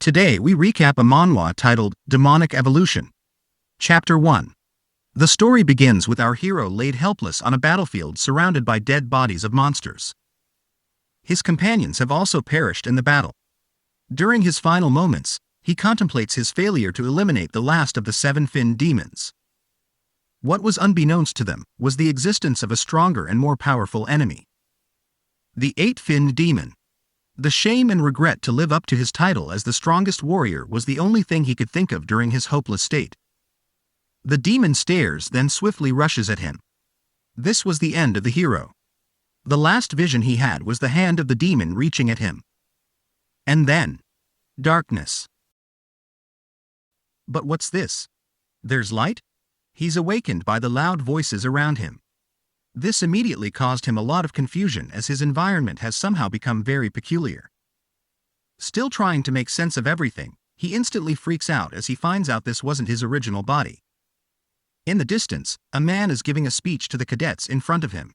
Today we recap a manhwa titled Demonic Evolution. Chapter 1. The story begins with our hero laid helpless on a battlefield surrounded by dead bodies of monsters. His companions have also perished in the battle. During his final moments, he contemplates his failure to eliminate the last of the seven-finned demons. What was unbeknownst to them was the existence of a stronger and more powerful enemy. The eight-finned demon. The shame and regret to live up to his title as the strongest warrior was the only thing he could think of during his hopeless state. The demon stares, then swiftly rushes at him. This was the end of the hero. The last vision he had was the hand of the demon reaching at him. And then, darkness. But what's this? There's light? He's awakened by the loud voices around him. This immediately caused him a lot of confusion as his environment has somehow become very peculiar. Still trying to make sense of everything, he instantly freaks out as he finds out this wasn't his original body. In the distance, a man is giving a speech to the cadets in front of him.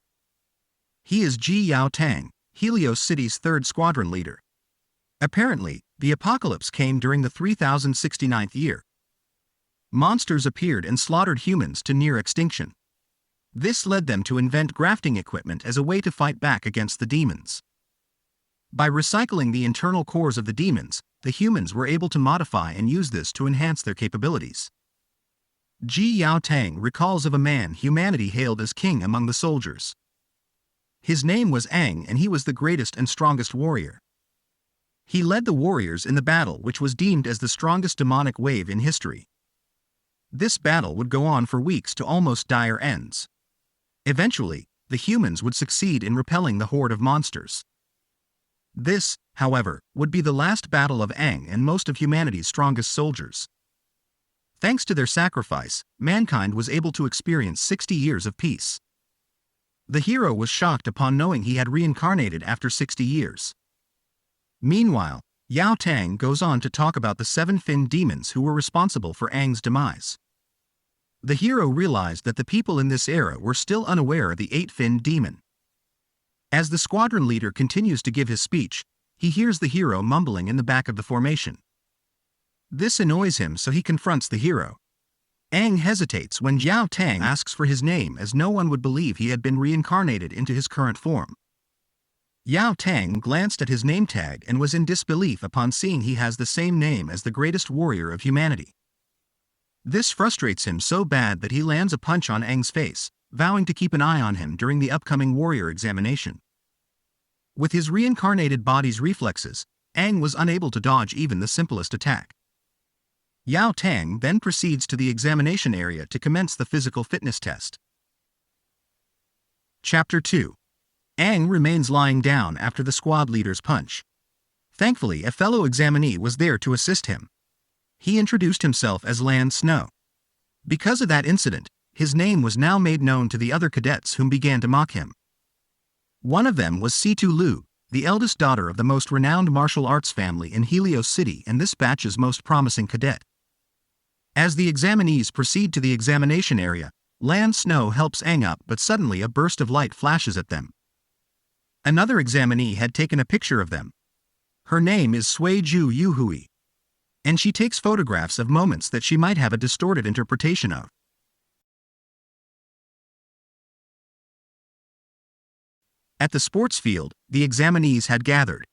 He is Ji Yao Tang, Helios City's 3rd squadron leader. Apparently, the apocalypse came during the 3069th year. Monsters appeared and slaughtered humans to near extinction. This led them to invent grafting equipment as a way to fight back against the demons. By recycling the internal cores of the demons, the humans were able to modify and use this to enhance their capabilities. Ji Yao Tang recalls of a man humanity hailed as king among the soldiers. His name was Aang and he was the greatest and strongest warrior. He led the warriors in the battle which was deemed as the strongest demonic wave in history. This battle would go on for weeks to almost dire ends. Eventually, the humans would succeed in repelling the horde of monsters. This, however, would be the last battle of Aang and most of humanity's strongest soldiers. Thanks to their sacrifice, mankind was able to experience 60 years of peace. The hero was shocked upon knowing he had reincarnated after 60 years. Meanwhile, Yao Tang goes on to talk about the seven-finned demons who were responsible for Aang's demise. The hero realized that the people in this era were still unaware of the eight-finned demon. As the squadron leader continues to give his speech, he hears the hero mumbling in the back of the formation. This annoys him, so he confronts the hero. Aang hesitates when Yao Tang asks for his name as no one would believe he had been reincarnated into his current form. Yao Tang glanced at his name tag and was in disbelief upon seeing he has the same name as the greatest warrior of humanity. This frustrates him so bad that he lands a punch on Aang's face, vowing to keep an eye on him during the upcoming warrior examination. With his reincarnated body's reflexes, Aang was unable to dodge even the simplest attack. Yao Tang then proceeds to the examination area to commence the physical fitness test. Chapter 2. Aang remains lying down after the squad leader's punch. Thankfully, a fellow examinee was there to assist him. He introduced himself as Lan Snow. Because of that incident, his name was now made known to the other cadets whom began to mock him. One of them was Situ Lu, the eldest daughter of the most renowned martial arts family in Helios City and this batch's most promising cadet. As the examinees proceed to the examination area, Lan Snow helps Aang up, but suddenly a burst of light flashes at them. Another examinee had taken a picture of them. Her name is Suiju Yuhui, and she takes photographs of moments that she might have a distorted interpretation of. At the sports field, the examinees had gathered.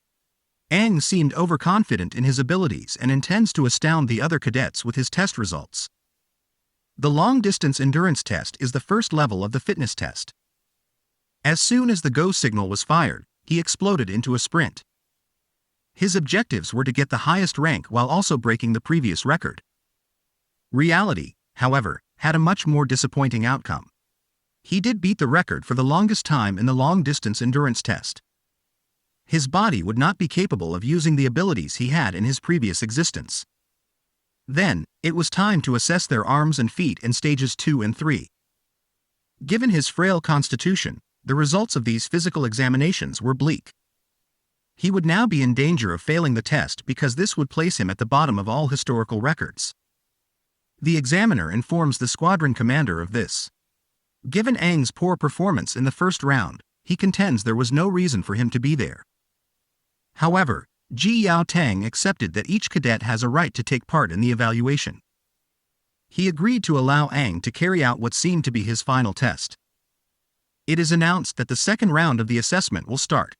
Aang seemed overconfident in his abilities and intends to astound the other cadets with his test results. The long-distance endurance test is the first level of the fitness test. As soon as the go signal was fired, he exploded into a sprint. His objectives were to get the highest rank while also breaking the previous record. Reality, however, had a much more disappointing outcome. He did beat the record for the longest time in the long-distance endurance test. His body would not be capable of using the abilities he had in his previous existence. Then, it was time to assess their arms and feet in stages 2 and 3. Given his frail constitution, the results of these physical examinations were bleak. He would now be in danger of failing the test because this would place him at the bottom of all historical records. The examiner informs the squadron commander of this. Given Aang's poor performance in the first round, he contends there was no reason for him to be there. However, Ji Yao Tang accepted that each cadet has a right to take part in the evaluation. He agreed to allow Aang to carry out what seemed to be his final test. It is announced that the second round of the assessment will start.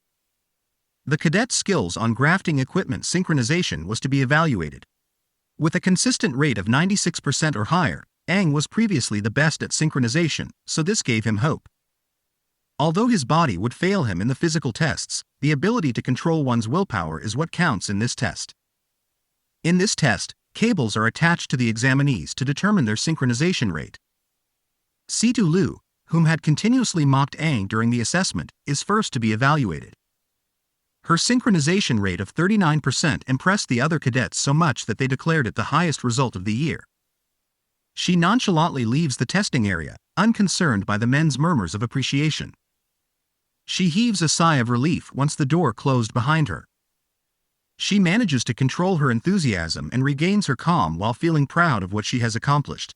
The cadet's skills on grafting equipment synchronization was to be evaluated. With a consistent rate of 96% or higher, Aang was previously the best at synchronization, so this gave him hope. Although his body would fail him in the physical tests, the ability to control one's willpower is what counts in this test. In this test, cables are attached to the examinees to determine their synchronization rate. Situ Liu, whom had continuously mocked Aang during the assessment, is first to be evaluated. Her synchronization rate of 39% impressed the other cadets so much that they declared it the highest result of the year. She nonchalantly leaves the testing area, unconcerned by the men's murmurs of appreciation. She heaves a sigh of relief once the door closed behind her. She manages to control her enthusiasm and regains her calm while feeling proud of what she has accomplished.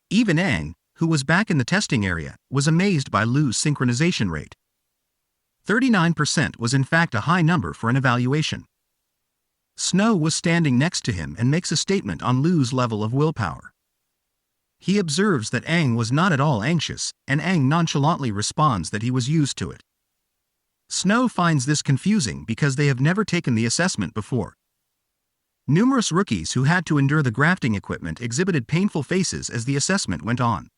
Even Aang, who was back in the testing area, was amazed by Liu's synchronization rate. 39% was in fact a high number for an evaluation. Snow was standing next to him and makes a statement on Liu's level of willpower. He observes that Aang was not at all anxious, and Aang nonchalantly responds that he was used to it. Snow finds this confusing because they have never taken the assessment before. Numerous rookies who had to endure the grafting equipment exhibited painful faces as the assessment went on.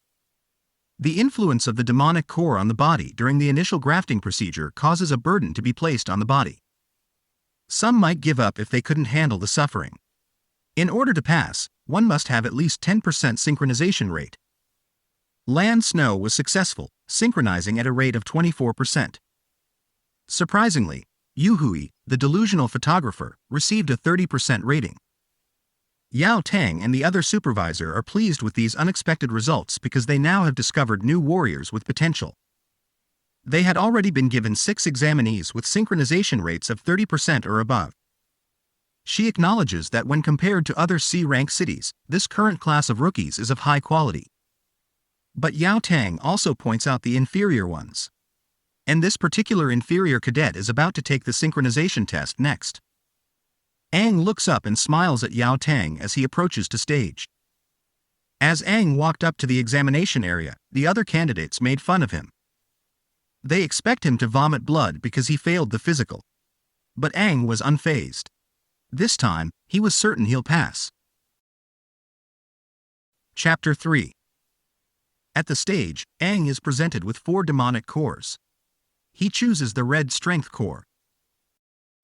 The influence of the demonic core on the body during the initial grafting procedure causes a burden to be placed on the body. Some might give up if they couldn't handle the suffering. In order to pass, one must have at least 10% synchronization rate. Lan Snow was successful, synchronizing at a rate of 24%. Surprisingly, Yu Hui, the delusional photographer, received a 30% rating. Yao Tang and the other supervisor are pleased with these unexpected results because they now have discovered new warriors with potential. They had already been given 6 examinees with synchronization rates of 30% or above. She acknowledges that when compared to other C-rank cities, this current class of rookies is of high quality. But Yao Tang also points out the inferior ones. And this particular inferior cadet is about to take the synchronization test next. Aang looks up and smiles at Yao Tang as he approaches to stage. As Aang walked up to the examination area, the other candidates made fun of him. They expect him to vomit blood because he failed the physical. But Aang was unfazed. This time, he was certain he'll pass. Chapter 3. At the stage, Aang is presented with 4 demonic cores. He chooses the red strength core.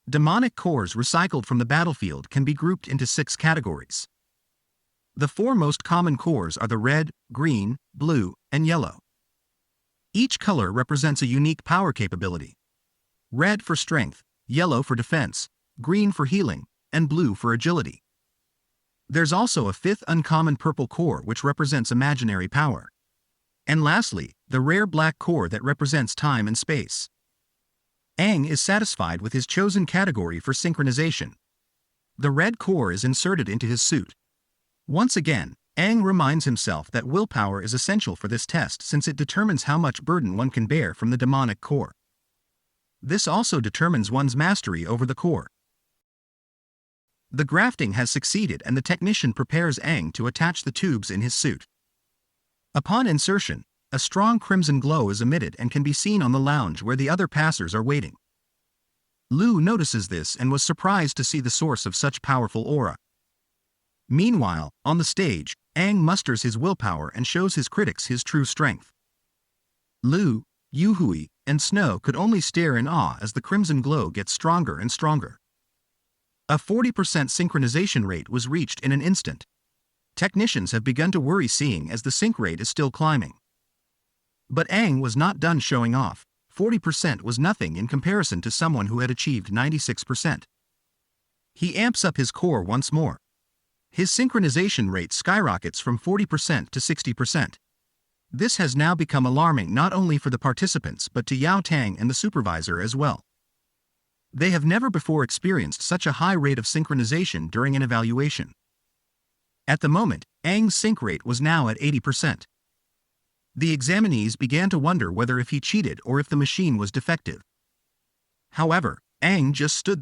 Demonic cores recycled from the battlefield can be grouped into 6 categories. The 4 most common cores are the red, green, blue, and yellow. Each color represents a unique power capability. Red for strength, yellow for defense, green for healing, and blue for agility. There's also a 5th uncommon purple core which represents imaginary power. And lastly, the rare black core that represents time and space. Aang is satisfied with his chosen category for synchronization. The red core is inserted into his suit. Once again, Aang reminds himself that willpower is essential for this test since it determines how much burden one can bear from the demonic core. This also determines one's mastery over the core. The grafting has succeeded and the technician prepares Aang to attach the tubes in his suit. Upon insertion, a strong crimson glow is emitted and can be seen on the lounge where the other passers are waiting. Liu notices this and was surprised to see the source of such powerful aura. Meanwhile, on the stage, Aang musters his willpower and shows his critics his true strength. Liu, Yu Hui, and Snow could only stare in awe as the crimson glow gets stronger and stronger. A 40% synchronization rate was reached in an instant. Technicians have begun to worry seeing as the sync rate is still climbing. But Aang was not done showing off. 40% was nothing in comparison to someone who had achieved 96%. He amps up his core once more. His synchronization rate skyrockets from 40% to 60%. This has now become alarming not only for the participants but to Yao Tang and the supervisor as well. They have never before experienced such a high rate of synchronization during an evaluation. At the moment, Aang's sync rate was now at 80%. The examinees began to wonder whether if he cheated or if the machine was defective. However, Aang just stood there